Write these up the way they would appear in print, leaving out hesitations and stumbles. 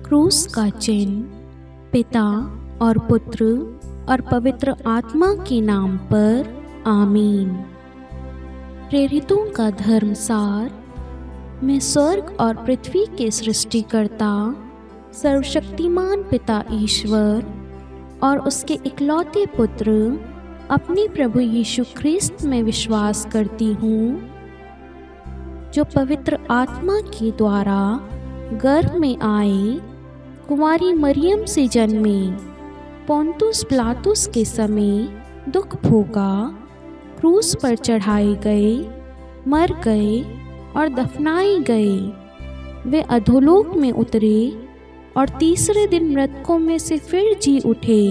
क्रूस का चिन्ह पिता और पुत्र और पवित्र आत्मा के नाम पर आमीन। प्रेरितों का धर्मसार। मैं स्वर्ग और पृथ्वी के सृष्टिकर्ता सर्वशक्तिमान पिता ईश्वर और उसके इकलौते पुत्र अपने प्रभु यीशु ख्रिस्त में विश्वास करती हूँ, जो पवित्र आत्मा के द्वारा गर्भ में आए, कुंवारी मरियम से जन्मे, पोंतुस पिलातुस के समय दुख भोगा, क्रूस पर चढ़ाए गए, मर गए और दफनाए गए। वे अधोलोक में उतरे और तीसरे दिन मृतकों में से फिर जी उठे।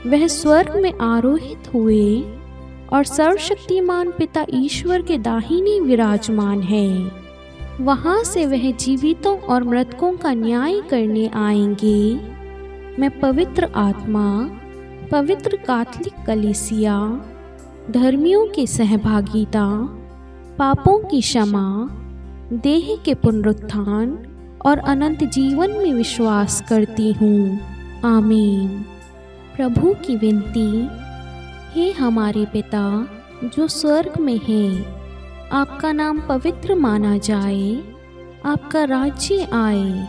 वह स्वर्ग में आरोहित हुए और सर्वशक्तिमान पिता ईश्वर के दाहिने विराजमान है। वहाँ से वह जीवितों और मृतकों का न्याय करने आएंगे। मैं पवित्र आत्मा, पवित्र कैथोलिक कलीसिया, धर्मियों की सहभागिता, पापों की क्षमा, देह के पुनरुत्थान और अनंत जीवन में विश्वास करती हूँ। आमीन। प्रभु की विनती। हे हमारे पिता जो स्वर्ग में है, आपका नाम पवित्र माना जाए, आपका राज्य आए,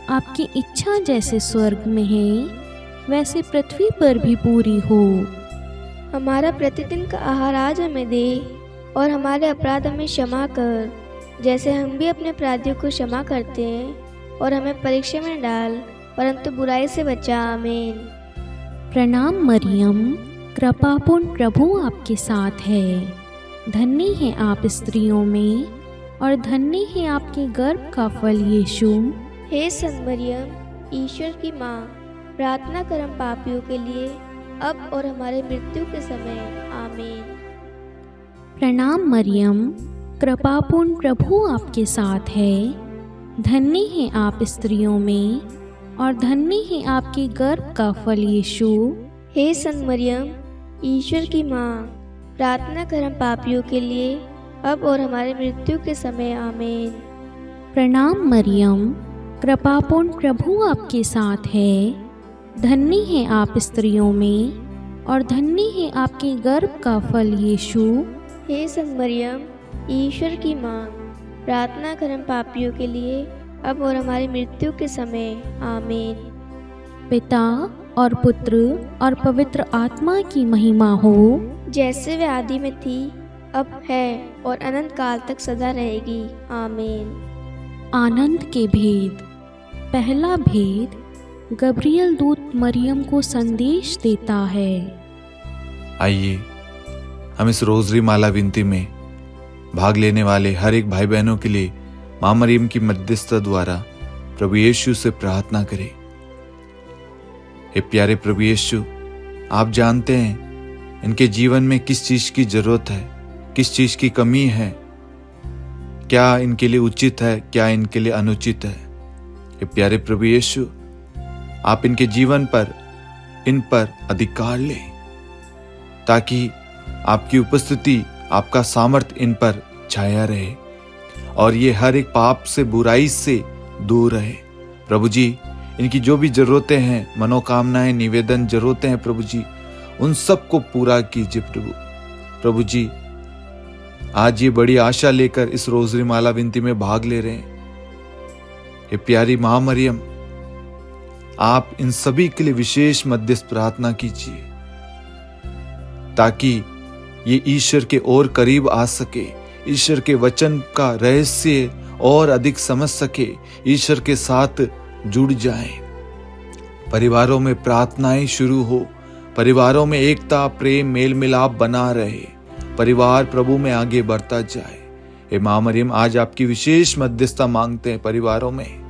आपकी इच्छा जैसे स्वर्ग में है वैसे पृथ्वी पर भी पूरी हो। हमारा प्रतिदिन का आहार आज हमें दे और हमारे अपराध हमें क्षमा कर, जैसे हम भी अपने अपराधियों को क्षमा करते हैं, और हमें परीक्षा में डाल परंतु बुराई से बचा। आमीन। प्रणाम मरियम, कृपापूर्ण प्रभु आपके साथ है। धन्य है आप स्त्रियों में और धन्य है आपके गर्भ का फल यीशु। हे संत मरियम, ईश्वर की माँ, प्रार्थना कर हम पापियों के लिए अब और हमारे मृत्यु के समय। आमीन। प्रणाम मरियम, कृपापूर्ण प्रभु आपके साथ है। धन्य है आप स्त्रियों में और धन्य है आपके गर्भ का फल यीशु। हे संत मरियम, ईश्वर की माँ, प्रार्थना कर हम पापियों के लिए अब और हमारे मृत्यु के समय। आमीन। प्रणाम मरियम, कृपापूर्ण प्रभु आपके साथ है। धन्य है आप स्त्रियों में और धन्य है आपके गर्भ का फल यीशु। हे संत मरियम, ईश्वर की माँ, प्रार्थना कर हम पापियों के लिए अब और हमारी मृत्यु के समय। आमीन। पिता और पुत्र और पवित्र आत्मा की महिमा हो, जैसे वे आदि में थी, अब है और अनंत काल तक सदा रहेगी। आमीन। आनंद के भेद। पहला भेद, गब्रियल दूत मरियम को संदेश देता है। आइए हम इस रोजरी माला विनती में भाग लेने वाले हर एक भाई बहनों के लिए मां मरियम की मध्यस्थता द्वारा प्रभु यीशु से प्रार्थना करें। हे प्यारे प्रभु यीशु, आप जानते हैं इनके जीवन में किस चीज की जरूरत है, किस चीज की कमी है, क्या इनके लिए उचित है, क्या इनके लिए अनुचित है। हे प्यारे प्रभु यीशु, आप इनके जीवन पर, इन पर अधिकार लें, ताकि आपकी उपस्थिति, आपका सामर्थ इन पर छाया रहे और ये हर एक पाप से, बुराई से दूर रहे। प्रभु जी, इनकी जो भी जरूरतें हैं, मनोकामनाएं, निवेदन, जरूरतें हैं प्रभु जी, उन सब को पूरा कीजिए प्रभु जी। आज ये बड़ी आशा लेकर इस रोजरी माला विनती में भाग ले रहे हैं। ये प्यारी मां मरियम, आप इन सभी के लिए विशेष मध्यस्थ प्रार्थना कीजिए, ताकि ये ईश्वर के और करीब आ सके, ईश्वर के वचन का रहस्य और अधिक समझ सके, ईश्वर के साथ जुड़ जाएं। परिवारों में प्रार्थनाएं शुरू हो, परिवारों में एकता, प्रेम, मेल मिलाप बना रहे, परिवार प्रभु में आगे बढ़ता जाए। हे मां मरियम, आज आपकी विशेष मध्यस्थता मांगते हैं। परिवारों में,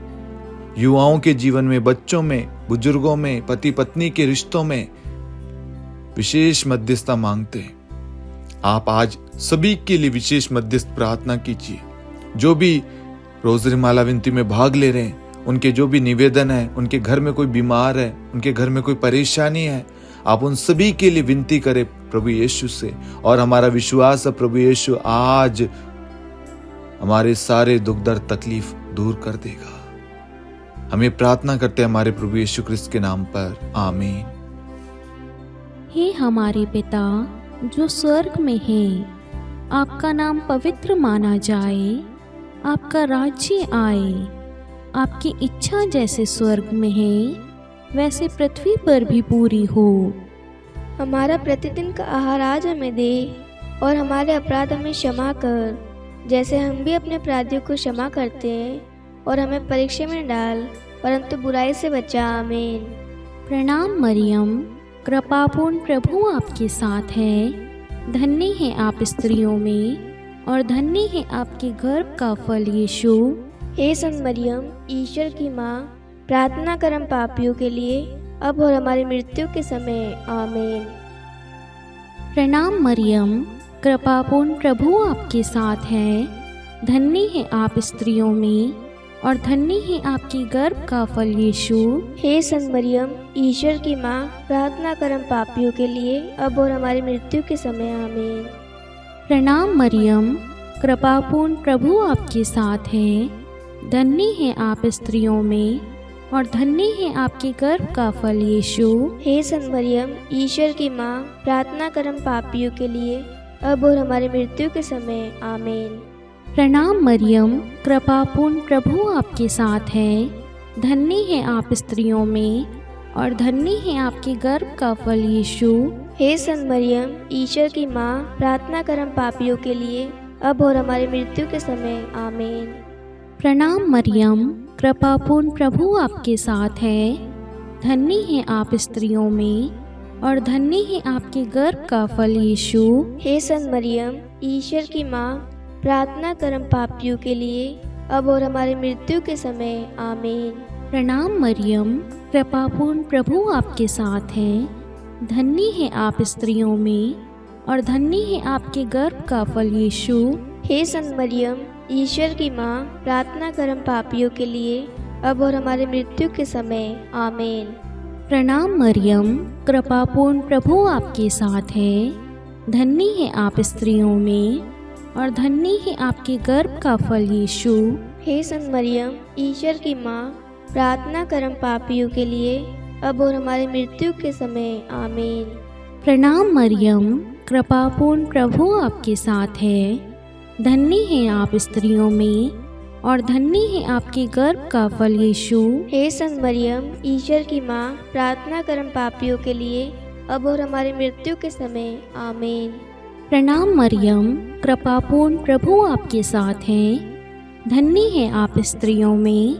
युवाओं के जीवन में, बच्चों में, बुजुर्गों में, पति पत्नी के रिश्तों में विशेष मध्यस्थता मांगते हैं। आप आज सभी के लिए विशेष मध्यस्थ प्रार्थना कीजिए। जो भी रोजरी माला विनती में भाग ले रहे हैं, उनके जो भी निवेदन है, उनके घर में कोई बीमार है, उनके घर में कोई परेशानी है, आप उन सभी के लिए विनती करें प्रभु यीशु से। और हमारा विश्वास है प्रभु यीशु आज हमारे सारे दुख दर्द तकलीफ दूर कर देगा। हम ये प्रार्थना करते हैं हमारे प्रभु यीशु ख्रिस्त के नाम पर, आमीन। हे हमारे पिता जो स्वर्ग में है, आपका नाम पवित्र माना जाए, आपका राज्य आए, आपकी इच्छा जैसे स्वर्ग में है वैसे पृथ्वी पर भी पूरी हो। हमारा प्रतिदिन का आहार आज हमें दे, और हमारे अपराध हमें क्षमा कर, जैसे हम भी अपने अपराधियों को क्षमा करते हैं, और हमें परीक्षा में डाल, परंतु बुराई से बचा। आमीन। प्रणाम मरियम, कृपापूर्ण प्रभु आपके साथ है। धन्य है आप स्त्रियों में, और धन्य है आपके गर्भ का फल यीशु। हे संत मरियम, ईश्वर की माँ, प्रार्थना कर हम पापियों के लिए, अब और हमारी मृत्यु के समय। आमीन। प्रणाम मरियम, कृपापूर्ण प्रभु आपके साथ है। धन्य है आप स्त्रियों में, और धन्य है आपके गर्भ का फल यीशु। हे संत मरियम, ईश्वर की माँ, प्रार्थना कर हम पापियों के लिए, अब और हमारी मृत्यु के समय। आमीन। प्रणाम मरियम, कृपापूर्ण प्रभु आपके साथ है। धन्य है आप स्त्रियों में, और धन्य है आपके गर्भ का फल यीशु। हे संत मरियम, ईश्वर की माँ, प्रार्थना कर हम पापियों के लिए, अब और हमारी मृत्यु के समय। आमीन। प्रणाम मरियम, कृपापूर्ण प्रभु आपके साथ है। धन्य है आप स्त्रियों में, और धन्य है आपके गर्भ का फल यीशु। हे संत मरियम, ईश्वर की माँ, प्रार्थना कर हम पापियों के लिए, अब और हमारी मृत्यु के समय। आमीन। प्रणाम मरियम, कृपापूर्ण प्रभु आपके साथ है। धन्य है आप स्त्रियों में, और धन्य है आपके गर्भ का फल यीशु। हे संत मरियम, ईश्वर की माँ, प्रार्थना कर हम पापियों के लिए, अब और हमारी मृत्यु के समय। आमीन। प्रणाम मरियम, कृपापूर्ण प्रभु आपके साथ है। धन्य है आप स्त्रियों में, और धन्य है आपके गर्भ का फल यीशु। हे संत मरियम, ईश्वर की माँ, प्रार्थना कर हम पापियों के लिए, अब और हमारी मृत्यु के समय। आमीन। प्रणाम मरियम, कृपापूर्ण प्रभु आपके साथ है। धन्य है आप स्त्रियों में, और धन्य है आपके गर्भ का फल यीशु। हे संत मरियम, ईश्वर की माँ, प्रार्थना कर हम पापियों के लिए, अब और हमारी मृत्यु के समय। आमीन। प्रणाम मरियम, कृपापूर्ण प्रभु आपके साथ है। धन्य है आप स्त्रियों में, और धन्य है आपके गर्भ का फल यीशु। हे संत मरियम, ईश्वर की माँ, प्रार्थना कर हम पापियों के लिए, अब और हमारी मृत्यु के समय। आमीन। प्रणाम मरियम, कृपापूर्ण प्रभु आपके साथ है। धन्य है आप स्त्रियों में,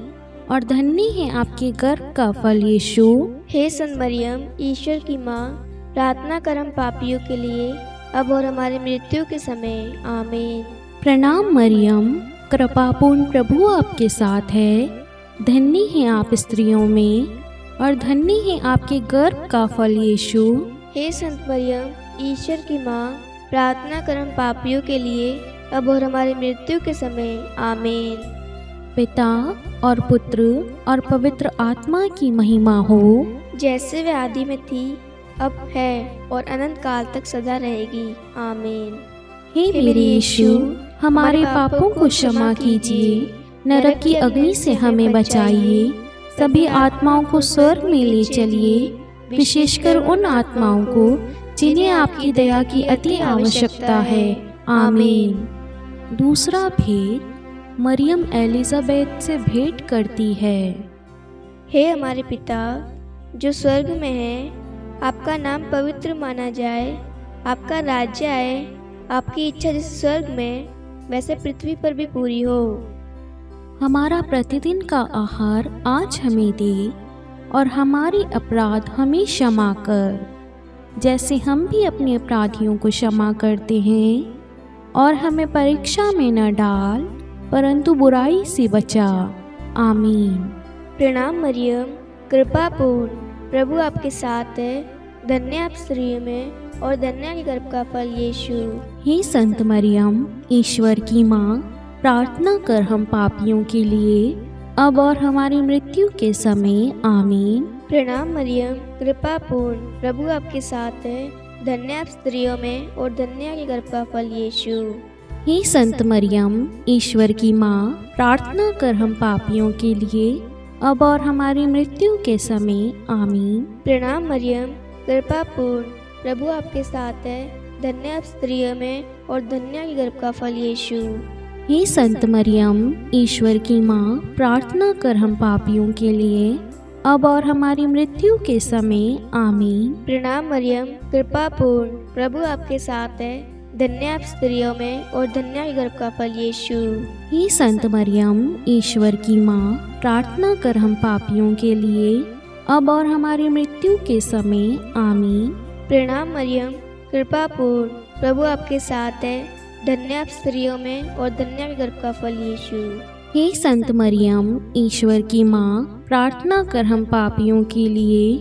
और धन्य है आपके गर्भ का फल यीशु। हे संत मरियम, ईश्वर की माँ, प्रार्थना कर हम पापियों के लिए, अब और हमारी मृत्यु के समय। आमीन। प्रणाम मरियम, कृपापूर्ण प्रभु आपके साथ है। धन्य है आप स्त्रियों में, और धन्य है आपके गर्भ का फल यीशु। हे संत मरियम, ईश्वर की माँ, प्रार्थना कर हम पापियों के लिए, अब और हमारी मृत्यु के समय। आमीन। पिता और पुत्र और पवित्र आत्मा की महिमा हो, जैसे वे आदि में थी, अब है, और अनंत काल तक सदा रहेगी। आमीन। हे मेरे यीशु, हमारे पापों को क्षमा कीजिए, नरक की अग्नि से हमें बचाइए, सभी आत्माओं को स्वर्ग में ले चलिए, विशेषकर उन आत्माओं को जिन्हें आपकी दया की अति आवश्यकता है। आमीन। दूसरा भेद, मरियम एलिजाबेथ से भेंट करती है। हे हमारे पिता जो स्वर्ग में है, आपका नाम पवित्र माना जाए, आपका राज्य आए, आपकी इच्छा जैसे स्वर्ग में वैसे पृथ्वी पर भी पूरी हो। हमारा प्रतिदिन का आहार आज हमें दे, और हमारे अपराध हमें क्षमा कर, जैसे हम भी अपने अपराधियों को क्षमा करते हैं, और हमें परीक्षा में न डाल, परंतु बुराई से बचा। आमीन। प्रणाम मरियम, कृपा पूर्ण, प्रभु आपके साथ है, धन्य आप स्त्रियों में, और धन्य आपके गर्भ का फल यीशु। हे संत मरियम, ईश्वर की माँ, प्रार्थना कर हम पापियों के लिए, अब और हमारी मृत्यु के समय। आमीन। प्रणाम मरियम, कृपा पूर्ण, प्रभु आपके साथ है, धन्य आप स्त्रियों में, और धन्य आपके गर्भ का फल यीशु। हे संत मरियम, ईश्वर की माँ, प्रार्थना कर हम पापियों के लिए, अब और हमारी मृत्यु के समय आमीन। प्रणाम मरियम, कृपा पूर्ण, प्रभु आपके साथ है। धन्य आप स्त्रियों में और धन्य आपके गर्भ का फल यीशु। हे संत मरियम, ईश्वर की माँ, प्रार्थना कर हम पापियों के लिए अब और हमारी मृत्यु के समय आमीन। प्रणाम मरियम, कृपा पूर्ण, प्रभु आपके साथ है। धन्य आप स्त्रियों में और धन्य आपके गर्भ का फल यीशु। हे संत मरियम, ईश्वर की माँ, प्रार्थना कर हम पापियों के लिए अब और हमारी मृत्यु के समय आमीन। प्रणाम मरियम, कृपा पूर्ण, प्रभु आपके साथ है। धन्य आप स्त्रियों में और धन्य आपके गर्भ का फल यीशु। हे संत मरियम, ईश्वर की माँ, प्रार्थना कर हम पापियों के लिए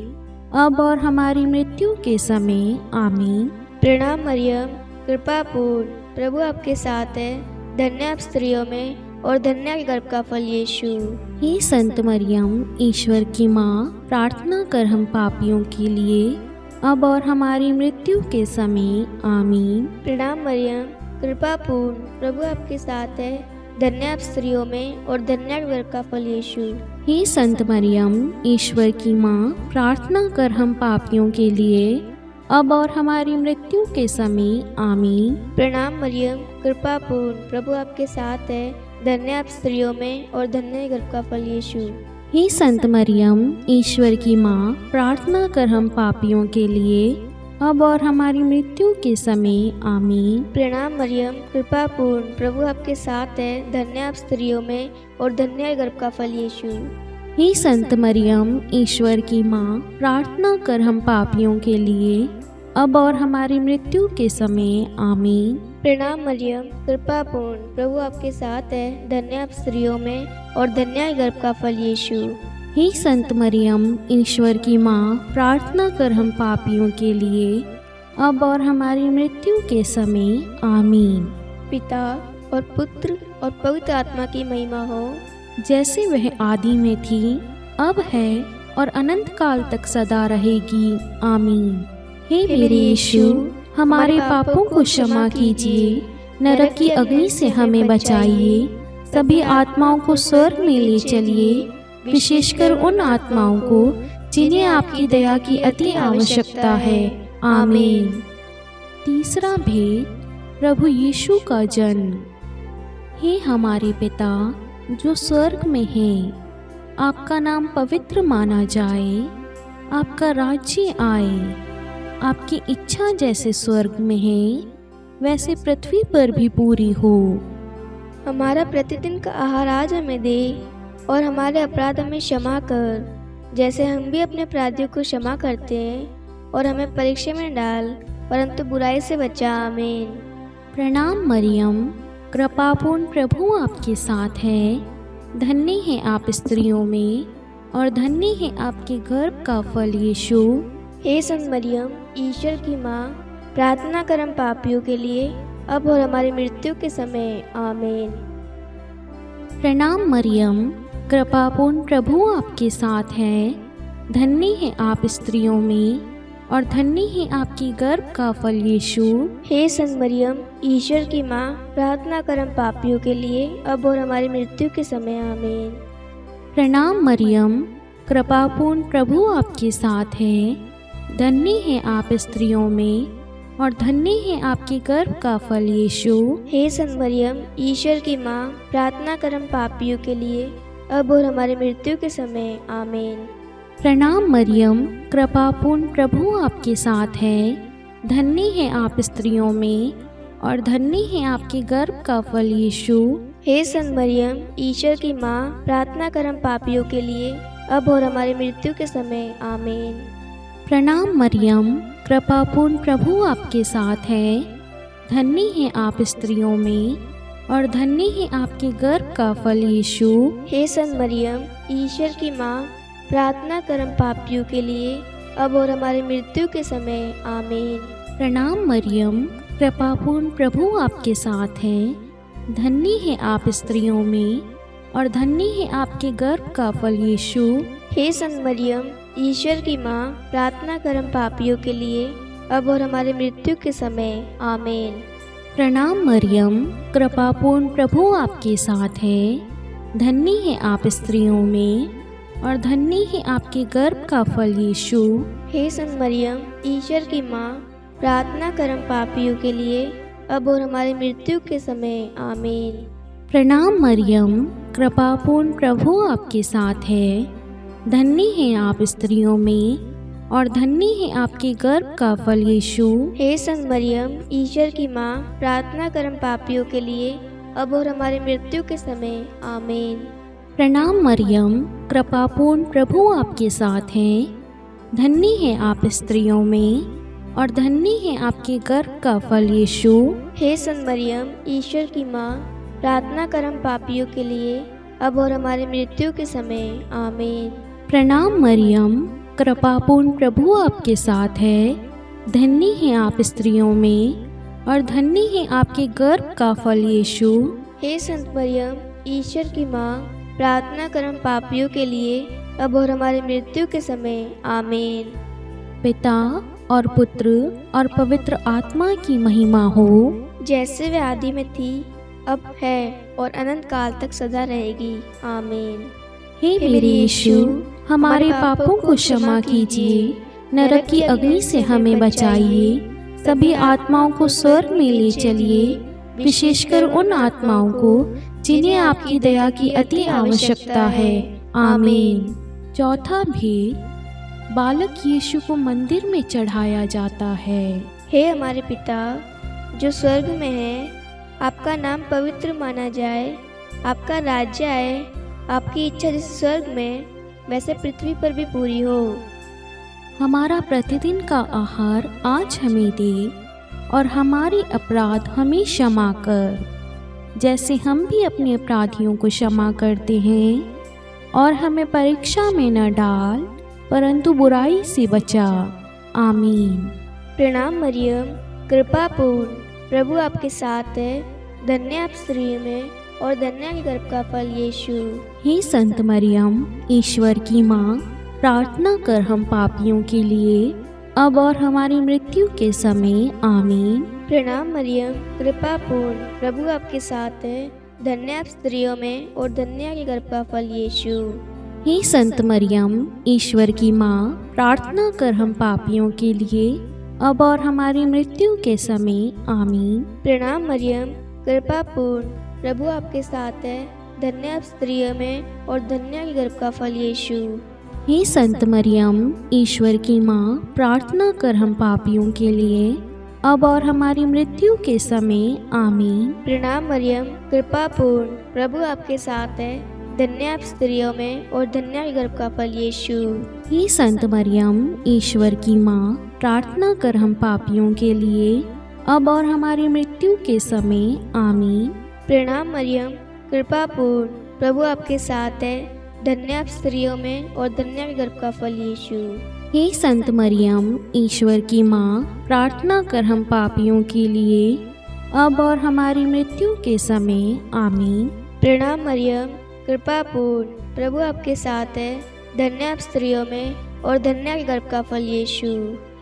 अब और हमारी मृत्यु के समय आमीन। प्रणाम मरियम, कृपा पूर्ण, प्रभु आपके साथ है। धन्य आप स्त्रियों में और धन्य आपके गर्भ का फल यीशु। हे संत मरियम, ईश्वर की माँ, प्रार्थना कर हम पापियों के लिए अब और हमारी मृत्यु के समय आमीन। प्रणाम मरियम, कृपा पूर्ण, प्रभु आपके साथ है। धन्य आप स्त्रियों में और धन्य आपके गर्भ का फल यीशु। हे संत मरियम, ईश्वर की माँ, प्रार्थना कर हम पापियों के लिए अब और हमारी मृत्यु के समय आमीन। प्रणाम मरियम, कृपा पूर्ण, प्रभु आपके साथ है। धन्य आप स्त्रियों में और धन्य गर्भ का फल यीशु। हे संत मरियम, ईश्वर की माँ, प्रार्थना कर हम पापियों के लिए अब और हमारी मृत्यु के समय आमीन। प्रणाम मरियम, कृपा पूर्ण, प्रभु आपके साथ है। धन्य आप स्त्रियों में और धन्य गर्भ का फल यीशु। हे संत मरियम, ईश्वर की माँ, प्रार्थना कर हम पापियों के लिए अब और हमारी मृत्यु के समय आमीन। प्रणाम मरियम, कृपा पूर्ण, प्रभु आपके साथ है। धन्य आप स्त्रियों में और धन्य गर्भ का फल यीशु। हे संत मरियम, ईश्वर की माँ, प्रार्थना कर हम पापियों के लिए अब और हमारी मृत्यु के समय आमीन। पिता और पुत्र और पवित्र आत्मा की महिमा हो, जैसे वह आदि में थी, अब है और अनंत काल तक सदा रहेगी आमीन। हे मेरे यीशु, हमारे पापों को क्षमा कीजिए, नरक की अग्नि से हमें बचाइए, सभी आत्माओं को स्वर्ग में ले चलिए, विशेषकर उन आत्माओं को जिन्हें आपकी दया की अति आवश्यकता है आमीन। तीसरा भेद, प्रभु यीशु का जन्म। हे हमारे पिता जो स्वर्ग में है, आपका नाम पवित्र माना जाए, आपका राज्य आए, आपकी इच्छा जैसे स्वर्ग में है वैसे पृथ्वी पर भी पूरी हो। हमारा प्रतिदिन का आहार आज हमें दे और हमारे अपराध हमें क्षमा कर, जैसे हम भी अपने अपराधियों को क्षमा करते हैं, और हमें परीक्षा में डाल परंतु बुराई से बचा आमीन। प्रणाम मरियम, कृपापूर्ण, प्रभु आपके साथ है। धन्य है आप स्त्रियों में और धन्य है आपके गर्भ का फल यीशु। हे संत मरियम, ईश्वर की माँ, प्रार्थना कर हम पापियों के लिए अब और हमारी मृत्यु के समय आमीन। प्रणाम मरियम, कृपापूर्ण, प्रभु आपके साथ है। धन्य है आप स्त्रियों में और धन्य है आपकी गर्भ का फल यीशु। हे संत मरियम, ईश्वर की माँ, प्रार्थना कर हम पापियों के लिए अब और हमारी मृत्यु के समय आमीन। प्रणाम मरियम, कृपापूर्ण, प्रभु आपके साथ है। धन्य है आप स्त्रियों में और धन्य है आपके गर्भ का फल यीशु। हे संत मरियम, ईश्वर की माँ, प्रार्थना कर हम पापियों के लिए अब और हमारी मृत्यु के समय आमीन। प्रणाम मरियम, कृपापूर्ण, प्रभु आपके साथ है। धन्य है आप स्त्रियों में और धन्य है आपके गर्भ का फल यीशु। हे संत मरियम, ईश्वर की माँ, प्रार्थना कर हम पापियों के लिए अब और हमारी मृत्यु के समय आमीन। प्रणाम मरियम, कृपापूर्ण, प्रभु आपके साथ है। धन्य है आप स्त्रियों में और धन्य है आपके गर्भ का फल यीशु। हे संत मरियम, ईश्वर की माँ, प्रार्थना कर हम पापियों के लिए अब और हमारी मृत्यु के समय आमीन। प्रणाम मरियम, कृपापूर्ण, प्रभु आपके साथ है। धन्य है आप स्त्रियों में और धन्य है आपके गर्भ का फल यीशु। हे संत मरियम, ईश्वर की माँ, प्रार्थना कर हम पापियों के लिए अब और हमारी मृत्यु के समय आमीन। प्रणाम मरियम, कृपापूर्ण, प्रभु आपके साथ है। धन्य है आप स्त्रियों में और धन्य है आपके गर्भ का फल यीशु। हे संत मरियम, ईश्वर की माँ, प्रार्थना कर हम पापियों के लिए, अब और हमारी मृत्यु के समय। आमीन। प्रणाम मरियम, कृपापूर्ण प्रभु आपके साथ है। धन्य है आप स्त्रियों में और धन्य है आपके गर्भ का फल यीशु। हे संत मरियम, ईश्वर की माँ, प्रार्थना कर हम पापियों के लिए, अब और हमारी मृत्यु के समय। आमीन। प्रणाम मरियम, कृपापूर्ण प्रभु आपके साथ है। धन्य है आप स्त्रियों में और धन्य है आपके गर्भ का फल यीशु। हे संत मरियम, ईश्वर की माँ, प्रार्थना कर हम पापियों के लिए, अब और हमारी मृत्यु के समय। आमीन। प्रणाम मरियम, कृपापूर्ण प्रभु आपके साथ है। धन्य है आप स्त्रियों में और धन्य है आपके गर्भ का फल यीशु। हे संत मरियम, ईश्वर की माँ, प्रार्थना कर हम पापियों के लिए, अब और हमारी मृत्यु के समय। आमीन। पिता और पुत्र और पवित्र आत्मा की महिमा हो, जैसे वे आदि में थी, अब है और अनंत काल तक सदा रहेगी। आमीन। हे मेरे यीशु, हमारे पापों को क्षमा कीजिए, नरक की अग्नि से हमें बचाइए, सभी आत्माओं को स्वर्ग में ले चलिए, विशेषकर उन आत्माओं को जिन्हें आपकी दया की अति आवश्यकता है। आमीन। चौथा भेद, बालक यीशु को मंदिर में चढ़ाया जाता है। हे हमारे पिता जो स्वर्ग में है, आपका नाम पवित्र माना जाए, आपका राज्य आए, आपकी इच्छा जैसे स्वर्ग में वैसे पृथ्वी पर भी पूरी हो। हमारा प्रतिदिन का आहार आज हमें दे और हमारे अपराध हमें क्षमा कर, जैसे हम भी अपने अपराधियों को क्षमा करते हैं, और हमें परीक्षा में न डाल परंतु बुराई से बचा। आमीन। प्रणाम मरियम, कृपा पूर्ण, प्रभु आपके साथ है। धन्य आप स्त्रियों में और धन्य है गर्भ का फल यीशु। हे संत मरियम, ईश्वर की माँ, प्रार्थना कर हम पापियों के लिए, अब और हमारी मृत्यु के समय। आमीन। प्रणाम मरियम, कृपा पूर्ण, प्रभु आपके साथ है। धन्य आप स्त्रियों में और धन्य है गर्भ का फल यीशु। हे संत मरियम, ईश्वर की माँ, प्रार्थना कर हम पापियों के लिए, अब और हमारी मृत्यु के समय। आमीन। प्रणाम मरियम, कृपा पूर्ण, प्रभु आपके साथ है। धन्य आप स्त्रियों में और धन्य है गर्भ का फल यीशु। हे संत मरियम, ईश्वर की माँ, प्रार्थना कर हम पापियों के लिए, अब और हमारी मृत्यु के समय। आमीन। प्रणाम मरियम, कृपा पूर्ण, प्रभु आपके साथ है। धन्य आप स्त्रियों में और धन्य है गर्भ का फल यीशु। हे संत मरियम, ईश्वर की माँ, प्रार्थना कर हम पापियों के लिए, अब और हमारी मृत्यु के समय। आमीन। प्रणाम मरियम, कृपा पूर्ण, प्रभु आपके साथ है। धन्य आप स्त्रियों में और धन्य है गर्भ का फल यीशु। हे संत मरियम, ईश्वर की माँ, प्रार्थना कर हम पापियों के लिए, अब और हमारी मृत्यु के समय। आमीन। प्रणाम मरियम, कृपा पूर्ण, प्रभु आपके साथ है। धन्य आप स्त्रियों में और धन्य है गर्भ का फल यीशु।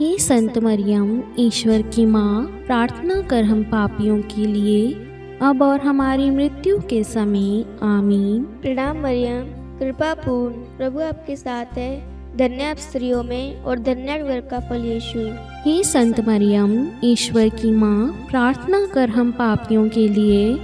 हे संत मरियम, ईश्वर की माँ, प्रार्थना कर हम पापियों के लिए, अब और हमारी मृत्यु के समय। आमीन। प्रणाम मरियम, कृपा पूर्ण, प्रभु आपके साथ है। धन्य आप स्त्रियों में और धन्य है गर्भ का फल यीशु। हे संत मरियम, ईश्वर की माँ, प्रार्थना कर हम पापियों के लिए,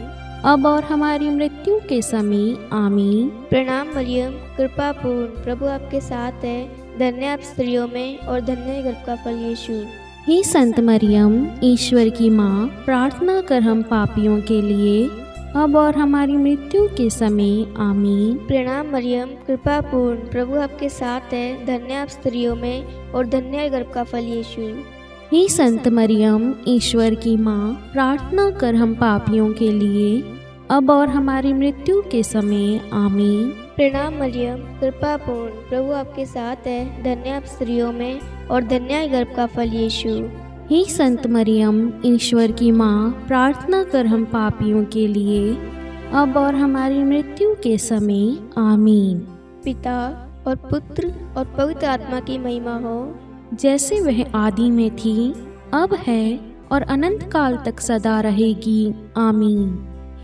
अब और हमारी मृत्यु के समय। आमीन। प्रणाम मरियम, कृपा पूर्ण, प्रभु आपके साथ है। धन्य आप स्त्रियों में और धन्य है गर्भ का फल यीशु। हे संत मरियम, ईश्वर की माँ, प्रार्थना कर हम पापियों के लिए, अब और हमारी मृत्यु के समय। आमीन। प्रणाम मरियम, कृपा पूर्ण, प्रभु आपके साथ है। धन्य आप स्त्रियों में और धन्य है गर्भ का फल यीशु। हे संत मरियम, ईश्वर की माँ, प्रार्थना कर हम पापियों के लिए, अब और हमारी मृत्यु के समय। आमीन। प्रणाम मरियम, कृपा पूर्ण, प्रभु आपके साथ है। धन्य आप स्त्रियों में और धन्य है गर्भ का फल यीशु। हे संत मरियम, ईश्वर की माँ, प्रार्थना कर हम पापियों के लिए, अब और हमारी मृत्यु के समय। आमीन। पिता और पुत्र और पवित्र आत्मा की महिमा हो, जैसे वह आदि में थी, अब है और अनंत काल तक सदा रहेगी। आमीन।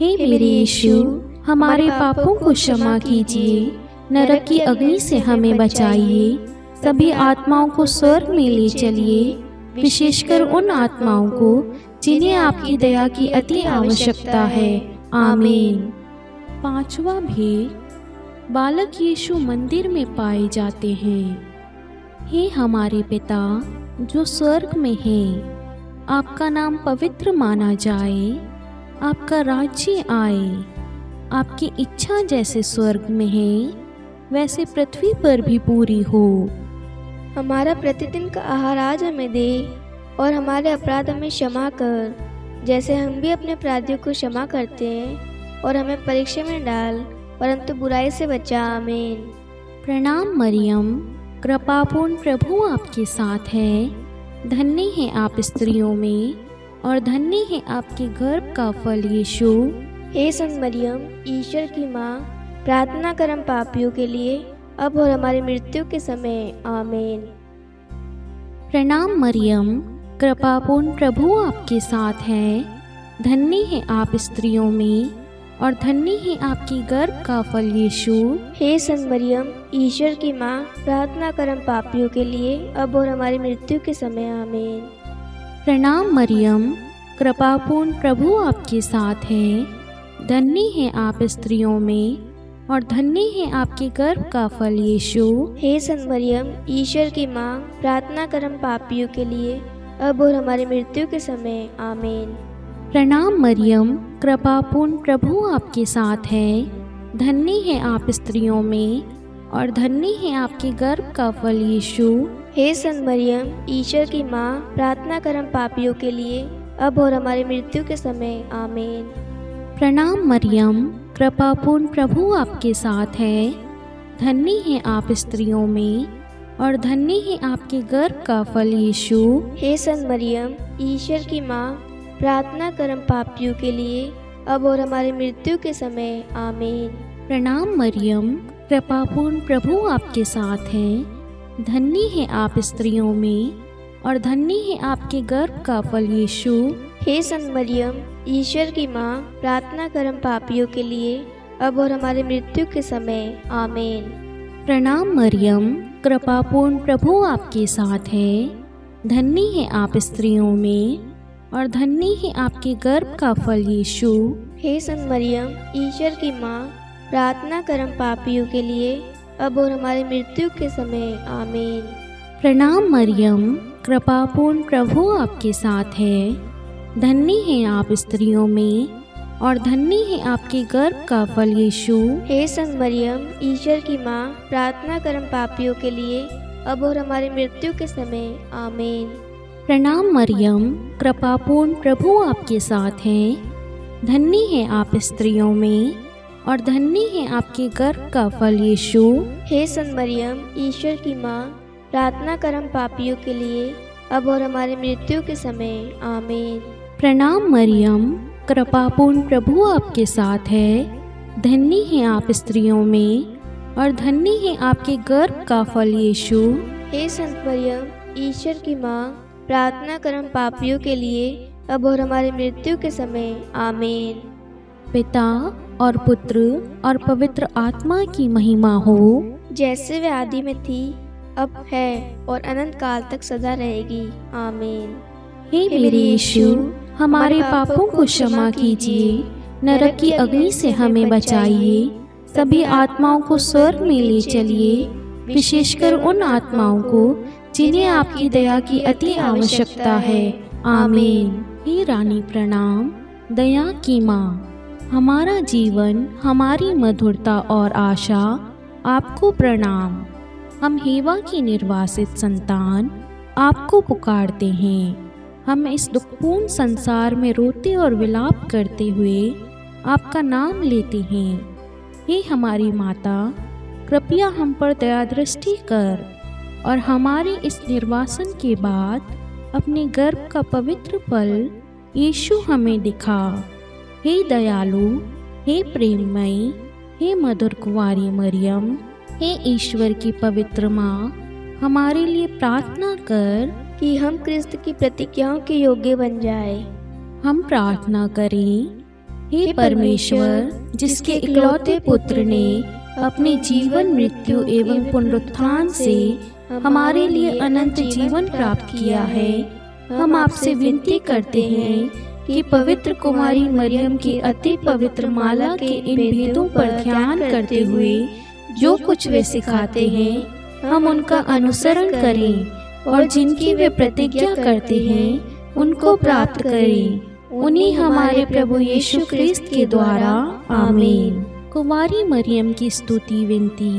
हे मेरे यीशु, हमारे पापों को क्षमा कीजिए, नरक की अग्नि से हमें बचाइए। सभी आत्माओं को स्वर्ग में ले चलिए, विशेषकर उन आत्माओं को जिन्हें आपकी दया की अति आवश्यकता है। आमीन। पांचवा भेद, बालक यीशु मंदिर में पाए जाते हैं। हे हमारे पिता जो स्वर्ग में है, आपका नाम पवित्र माना जाए, आपका राज्य आए, आपकी इच्छा जैसे स्वर्ग में है वैसे पृथ्वी पर भी पूरी हो। हमारा प्रतिदिन का आहार आज हमें दे, और हमारे अपराध हमें क्षमा कर, जैसे हम भी अपने अपराधियों को क्षमा करते हैं, और हमें परीक्षा में डाल, परंतु बुराई से बचा। आमीन। प्रणाम मरियम, कृपापूर्ण प्रभु आपके साथ है। धन्य है आप स्त्रियों में, और धन्य है आपके गर्भ का फल यीशु। हे संत मरियम, ईश्वर की माँ, प्रार्थना कर हम पापियों के लिए, अब और हमारी मृत्यु के समय। आमीन। प्रणाम मरियम, कृपापूर्ण प्रभु आपके साथ है। धन्य है आप स्त्रियों में, और धन्य है आपकी गर्भ का फल यीशु। हे संत मरियम, ईश्वर की माँ, प्रार्थना कर हम पापियों के लिए, अब और हमारी मृत्यु के समय। आमीन। प्रणाम मरियम, कृपापूर्ण प्रभु आपके साथ है। धन्य है आप स्त्रियों में, और धन्य है आपके गर्भ का फल यीशु। हे संत मरियम, ईश्वर की माँ, प्रार्थना कर हम पापियों के लिए, अब और हमारी मृत्यु के समय। आमीन। प्रणाम मरियम, कृपापूर्ण प्रभु आपके साथ है। धन्य है आप स्त्रियों में, और धन्य है आपके गर्भ का फल यीशु। हे संत मरियम, ईश्वर की माँ, प्रार्थना कर हम पापियों के लिए, अब और हमारी मृत्यु के समय। आमीन। प्रणाम मरियम, कृपापूर्ण प्रभु आपके साथ है। धन्य है आप स्त्रियों में, और धन्य है आपके गर्भ का फल यीशु। हे संत मरियम, ईश्वर की माँ, प्रार्थना कर हम पापियों के लिए, अब और हमारी मृत्यु के समय। आमीन। प्रणाम मरियम, कृपापूर्ण प्रभु आपके साथ है। धन्य है आप स्त्रियों में, और धन्य है आपके गर्भ का फल यीशु। हे संत मरियम, ईश्वर की माँ, प्रार्थना कर हम पापियों के लिए, अब और हमारी मृत्यु के समय। आमीन। प्रणाम मरियम, कृपापूर्ण प्रभु आपके साथ है। धन्य है आप स्त्रियों में, और धन्य है आपके गर्भ का फल यीशु। हे संत मरियम, ईश्वर की माँ, प्रार्थना कर हम पापियों के लिए, अब और हमारी मृत्यु के समय। आमीन। प्रणाम मरियम, कृपापूर्ण प्रभु आपके साथ है। धन्य है आप स्त्रियों में, और धन्य है आपके गर्भ का फल यीशु। हे संत मरियम, ईश्वर की माँ, प्रार्थना कर हम पापियों के लिए, अब और हमारी मृत्यु के समय। आमीन। प्रणाम मरियम, कृपापूर्ण प्रभु आपके साथ है। धन्य है आप स्त्रियों में, और धन्य है आपके गर्भ का फल यीशु। हे संत मरियम, ईश्वर की माँ, प्रार्थना कर हम पापियों के लिए, अब और हमारी मृत्यु के समय। आमीन। प्रणाम मरियम, कृपापूर्ण प्रभु आपके साथ है। धन्य है आप स्त्रियों में, और धन्य है आपके गर्भ का फल यीशु। हे संत मरियम, ईश्वर की माँ, प्रार्थना कर हम पापियों के लिए, अब और हमारी मृत्यु के समय। आमीन। पिता और पुत्र और पवित्र आत्मा की महिमा हो, जैसे वे आदि में थी, अब है, और अनंत काल तक सदा रहेगी। आमीन। हे मेरे यीशु, हमारे पापों को क्षमा कीजिए, नरक की अग्नि से हमें बचाइए, सभी आत्माओं को स्वर्ग में ले चलिए, विशेषकर उन आत्माओं को जिन्हें आपकी दया की अति आवश्यकता है। आमीन। हे रानी प्रणाम, दया की माँ, हमारा जीवन, हमारी मधुरता और आशा, आपको प्रणाम। हम हेवा की निर्वासित संतान आपको पुकारते हैं। हम इस दुखपूर्ण संसार में रोते और विलाप करते हुए आपका नाम लेते हैं। हे हमारी माता, कृपया हम पर दया दृष्टि कर, और हमारे इस निर्वासन के बाद अपने गर्भ का पवित्र फल यीशु हमें दिखा। हे दयालु, हे प्रेममयी, हे मधुर कुंवारी मरियम, हे ईश्वर की पवित्र माँ, हमारे लिए प्रार्थना कर कि हम क्रिस्त की प्रतिज्ञाओं के योग्य बन जाए। हम प्रार्थना करें। हे परमेश्वर, जिसके इकलौते पुत्र ने अपने जीवन, मृत्यु एवं पुनरुत्थान से हमारे लिए अनंत जीवन प्राप्त किया है, हम आपसे विनती करते हैं कि पवित्र कुमारी मरियम की अति पवित्र माला के इन भेदों पर ध्यान करते हुए जो कुछ वे सिखाते हैं, हम उनका अनुसरण करें और जिनकी वे प्रतिज्ञा करते हैं उनको प्राप्त करें। उन्हीं हमारे प्रभु यीशु क्रिस्त के द्वारा, आमीन। कुमारी मरियम की स्तुति विनती।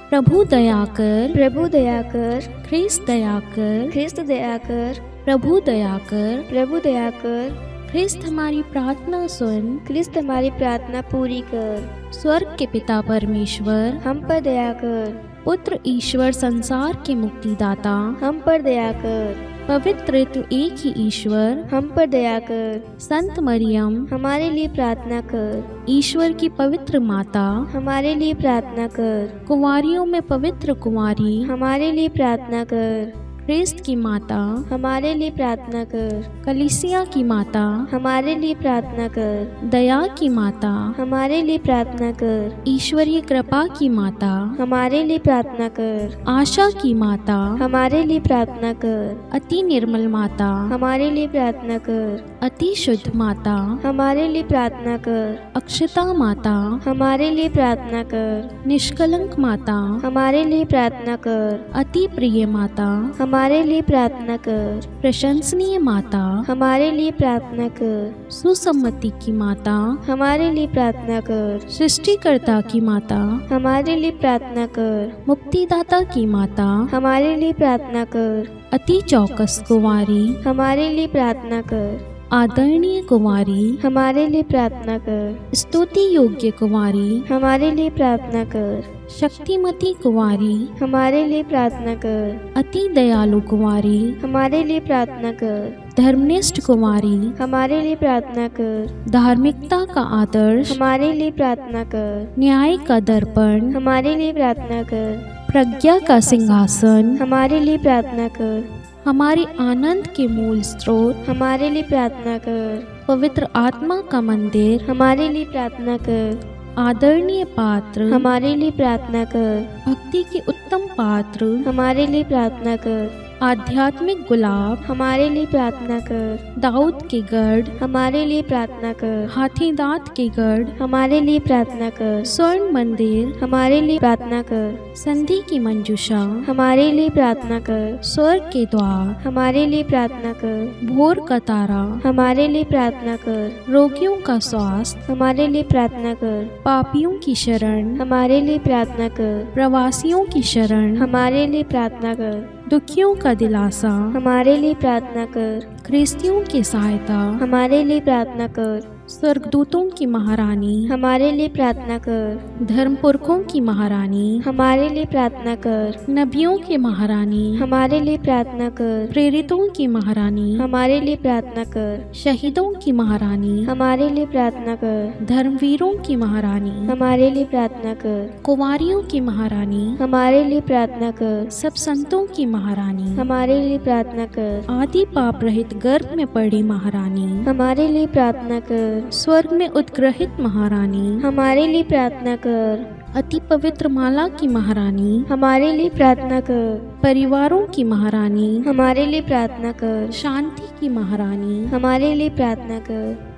प्रभु दया कर, प्रभु दया कर, ख्रिस्त दया कर, ख्रिस्त दया कर, प्रभु दया कर, प्रभु दया कर, ख्रिस्त हमारी प्रार्थना सुन, ख्रिस्त हमारी प्रार्थना पूरी कर। स्वर्ग के पिता परमेश्वर, हम पर दया कर, पुत्र ईश्वर संसार के मुक्तिदाता, हम पर दया कर, पवित्र तू एक ही ईश्वर, हम पर दया कर। संत मरियम, हमारे लिए प्रार्थना कर, ईश्वर की पवित्र माता, हमारे लिए प्रार्थना कर। कुंवारियों में पवित्र कुंवारी, हमारे लिए प्रार्थना कर, ख्रिस्त की माता, हमारे लिए प्रार्थना कर। कलीसिया की माता, हमारे लिए प्रार्थना कर, दया की माता, हमारे लिए प्रार्थना कर। ईश्वरीय कृपा की माता, हमारे लिए प्रार्थना कर, आशा की माता, हमारे लिए प्रार्थना कर। अति निर्मल माता, हमारे लिए प्रार्थना कर, अति शुद्ध माता, हमारे लिए प्रार्थना कर। अक्षता माता, हमारे लिए प्रार्थना कर, निष्कलंक माता, हमारे लिए प्रार्थना कर। अति प्रिय माता, हमारे लिए प्रार्थना कर, प्रशंसनीय माता, हमारे लिए प्रार्थना कर। सुसम्मति की माता, हमारे लिए प्रार्थना कर, सृष्टिकर्ता की माता, हमारे लिए प्रार्थना कर। मुक्तिदाता की माता, हमारे लिए प्रार्थना कर, अति चौकस कुंवारी, हमारे लिए प्रार्थना कर। आदरणीय कुंवारी, हमारे लिए प्रार्थना कर। स्तुति योग्य कुंवारी, हमारे लिए प्रार्थना कर। शक्तिमती कुंवारी, हमारे लिए प्रार्थना कर। अति दयालु कुंवारी, हमारे लिए प्रार्थना कर। धर्मनिष्ठ कुंवारी, हमारे लिए प्रार्थना कर। धार्मिकता का आदर्श, हमारे लिए प्रार्थना कर। न्याय का दर्पण, हमारे लिए प्रार्थना कर। प्रज्ञा का सिंहासन, हमारे लिए प्रार्थना कर। हमारे आनंद के मूल स्रोत, हमारे लिए प्रार्थना कर। पवित्र आत्मा का मंदिर, हमारे लिए प्रार्थना कर। आदरणीय पात्र, हमारे लिए प्रार्थना कर। भक्ति के उत्तम पात्र, हमारे लिए प्रार्थना कर। आध्यात्मिक गुलाब, हमारे लिए प्रार्थना कर। दाऊद के गढ़, हमारे लिए प्रार्थना कर। हाथी दांत के गढ़, हमारे लिए प्रार्थना कर। स्वर्ण मंदिर, हमारे लिए प्रार्थना कर। संधि की मंजूषा, हमारे लिए प्रार्थना कर। स्वर्ग के द्वार, हमारे लिए प्रार्थना कर। भोर का तारा, हमारे लिए प्रार्थना कर। रोगियों का स्वास्थ्य, हमारे लिए प्रार्थना कर। पापियों की शरण, हमारे लिए प्रार्थना कर। प्रवासियों की शरण, हमारे लिए प्रार्थना कर। दुखियों का दिलासा, हमारे लिए प्रार्थना कर। ख्रिस्तियों की सहायता, हमारे लिए प्रार्थना कर। स्वर्गदूतों की महारानी, हमारे लिए प्रार्थना कर। धर्मपुरखों की महारानी, हमारे लिए प्रार्थना कर। नबियों की महारानी, हमारे लिए प्रार्थना कर। प्रेरितों की महारानी, हमारे लिए प्रार्थना कर। शहीदों की महारानी, हमारे लिए प्रार्थना कर। धर्मवीरों की महारानी, हमारे लिए प्रार्थना कर। कुंवारियों की महारानी, हमारे लिए प्रार्थना कर। सब संतों की महारानी, हमारे लिए प्रार्थना कर। आदि पाप रहित गर्भ में पड़ी महारानी, हमारे लिए प्रार्थना कर। स्वर्ग में उद्ग्रहित महारानी, हमारे लिए प्रार्थना कर। अति पवित्र माला की महारानी, हमारे लिए प्रार्थना कर। परिवारों की महारानी, हमारे लिए प्रार्थना कर। शांति की महारानी, हमारे लिए प्रार्थना कर।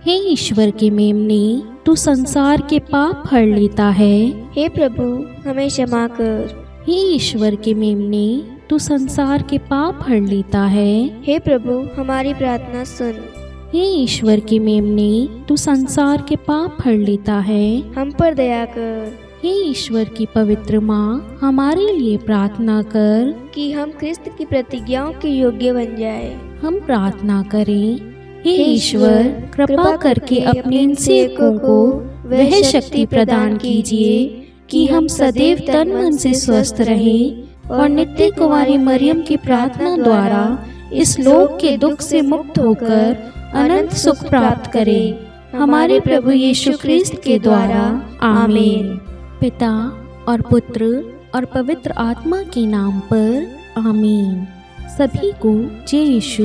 हे ईश्वर के मेमने, तू संसार के पाप हर लेता है। हे प्रभु, हमें क्षमा कर। हे ईश्वर के मेमने, तू संसार के पाप हर लेता है। हे प्रभु, हमारी प्रार्थना सुन। हे ईश्वर के मेमने, तू संसार के पाप हर लेता है। हम पर दया कर। हे ईश्वर की पवित्र माँ, हमारे लिए प्रार्थना कर कि हम क्रिस्त की प्रतिज्ञाओं के योग्य बन जाए। हम प्रार्थना करें। हे ईश्वर, कृपा करके अपने इन सेवकों को वह शक्ति प्रदान कीजिए कि हम सदैव तन मन से स्वस्थ रहें और नित्य कुंवारी मरियम की प्रार्थना द्वारा इस लोक के दुख से मुक्त होकर अनंत सुख प्राप्त करें। हमारे प्रभु यीशु क्रिस्त के द्वारा, आमीन। पिता और पुत्र और पवित्र आत्मा के नाम पर, आमीन। सभी को जय यीशु।